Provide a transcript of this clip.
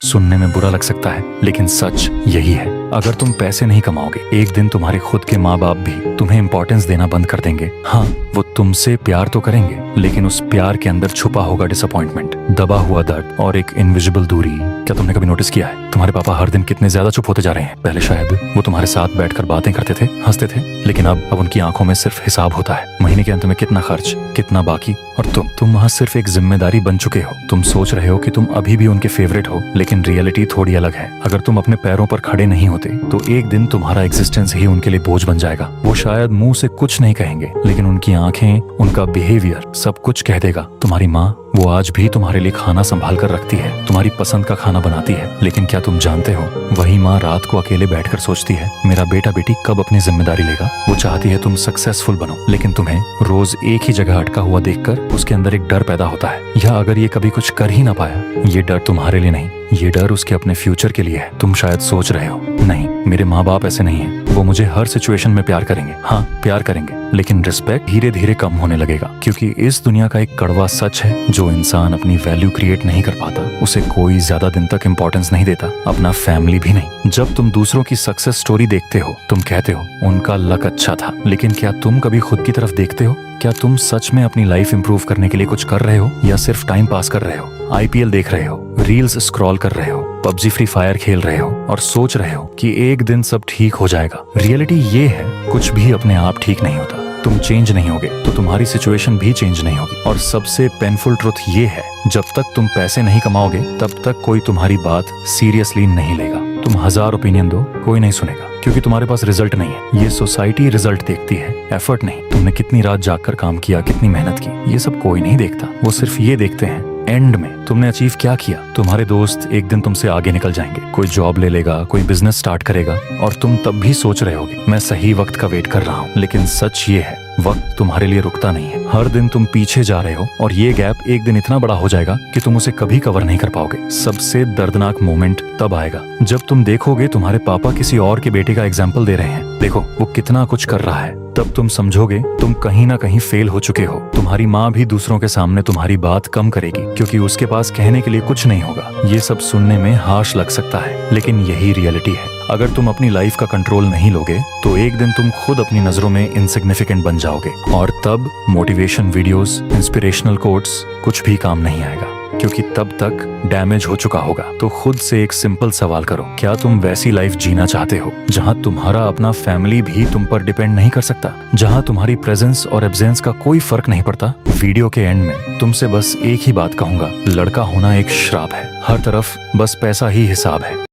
सुनने में बुरा लग सकता है, लेकिन सच यही है। अगर तुम पैसे नहीं कमाओगे, एक दिन तुम्हारे खुद के माँ बाप भी तुम्हें इंपॉर्टेंस देना बंद कर देंगे। हाँ, वो तुमसे प्यार तो करेंगे, लेकिन उस प्यार के अंदर छुपा होगा डिसअपॉइंटमेंट, दबा हुआ दर्द और एक इनविजिबल दूरी। क्या तुमने कभी नोटिस किया है तुम्हारे पापा हर दिन कितने ज्यादा चुप होते जा रहे हैं? पहले शायद वो तुम्हारे साथ बैठकर बातें करते थे, हंसते थे, लेकिन अब उनकी आंखों में सिर्फ हिसाब होता है। महीने के अंत में कितना खर्च, कितना बाकी, और तुम वहाँ सिर्फ एक जिम्मेदारी बन चुके हो। तुम सोच रहे हो कि तुम अभी भी उनके फेवरेट हो, लेकिन रियलिटी थोड़ी अलग है। अगर तुम अपने पैरों पर खड़े नहीं होते, तो एक दिन तुम्हारा एग्जिस्टेंस ही उनके लिए बोझ बन जाएगा। वो शायद मुंह से कुछ नहीं कहेंगे, लेकिन उनकी आंखें, उनका बिहेवियर सब कुछ कह देगा। तुम्हारी माँ, वो आज भी तुम्हारे लिए खाना संभाल कर रखती है, तुम्हारी पसंद का खाना बनाती है, लेकिन क्या तुम जानते हो, वही माँ रात को अकेले बैठकर सोचती है, मेरा बेटा बेटी कब अपनी जिम्मेदारी लेगा। वो चाहती है तुम सक्सेसफुल बनो, लेकिन तुम्हें रोज एक ही जगह अटका हुआ देखकर उसके अंदर एक डर पैदा होता है। या अगर ये कभी कुछ कर ही ना पाया, ये डर तुम्हारे लिए नहीं, ये डर उसके अपने फ्यूचर के लिए है। तुम शायद सोच रहे हो, नहीं, मेरे माँ बाप ऐसे नहीं है, वो मुझे हर सिचुएशन में प्यार करेंगे। हाँ, प्यार करेंगे, लेकिन रिस्पेक्ट धीरे धीरे कम होने लगेगा, क्योंकि इस दुनिया का एक कड़वा सच है, जो इंसान अपनी वैल्यू क्रिएट नहीं कर पाता, उसे कोई ज्यादा दिन तक इंपॉर्टेंस नहीं देता, अपना फैमिली भी नहीं। जब तुम दूसरों की सक्सेस स्टोरी देखते हो, तुम कहते हो उनका लक अच्छा था, लेकिन क्या तुम कभी खुद की तरफ देखते हो? क्या तुम सच में अपनी लाइफ इंप्रूव करने के लिए कुछ कर रहे हो, या सिर्फ टाइम पास कर रहे हो? IPL देख रहे हो, रील्स स्क्रॉल कर रहे हो, PUBG फ्री फायर खेल रहे हो और सोच रहे हो कि एक दिन सब ठीक हो जाएगा। रियलिटी ये है, कुछ भी अपने आप ठीक नहीं होता। तुम चेंज नहीं होगे तो तुम्हारी सिचुएशन भी चेंज नहीं होगी। और सबसे पेनफुल ट्रुथ ये है, जब तक तुम पैसे नहीं कमाओगे, तब तक कोई तुम्हारी बात सीरियसली नहीं लेगा। तुम 1000 ओपिनियन दो, कोई नहीं सुनेगा, क्योंकि तुम्हारे पास रिजल्ट नहीं है। ये सोसाइटी रिजल्ट देखती है, एफर्ट नहीं। तुमने कितनी रात जागकर काम किया, कितनी मेहनत की, ये सब कोई नहीं देखता। वो सिर्फ ये देखते हैं एंड में तुमने अचीव क्या किया। तुम्हारे दोस्त एक दिन तुमसे आगे निकल जाएंगे, कोई जॉब ले लेगा, कोई बिजनेस स्टार्ट करेगा, और तुम तब भी सोच रहे होगे, मैं सही वक्त का वेट कर रहा हूँ। लेकिन सच ये है, वक्त तुम्हारे लिए रुकता नहीं है। हर दिन तुम पीछे जा रहे हो, और ये गैप एक दिन इतना बड़ा हो जाएगा कि तुम उसे कभी कवर नहीं कर पाओगे। सबसे दर्दनाक मोमेंट तब आएगा जब तुम देखोगे तुम्हारे पापा किसी और के बेटे का एग्जाम्पल दे रहे हैं। देखो वो कितना कुछ कर रहा है, तब तुम समझोगे तुम कहीं ना कहीं फेल हो चुके हो। तुम्हारी माँ भी दूसरों के सामने तुम्हारी बात कम करेगी, क्योंकि उसके पास कहने के लिए कुछ नहीं होगा। ये सब सुनने में हार्श लग सकता है, लेकिन यही रियलिटी है। अगर तुम अपनी लाइफ का कंट्रोल नहीं लोगे, तो एक दिन तुम खुद अपनी नजरों में इनसिग्निफिकेंट बन जाओगे, और तब मोटिवेशन वीडियोस, इंस्पिरेशनल कोट्स कुछ भी काम नहीं आएगा, क्योंकि तब तक डैमेज हो चुका होगा। तो खुद से एक सिंपल सवाल करो, क्या तुम वैसी लाइफ जीना चाहते हो जहां तुम्हारा अपना फैमिली भी तुम पर डिपेंड नहीं कर सकता, जहां तुम्हारी प्रेजेंस और एब्सेंस का कोई फर्क नहीं पड़ता? वीडियो के एंड में तुमसे बस एक ही बात कहूंगा, लड़का होना एक श्राप है, हर तरफ बस पैसा ही हिसाब है।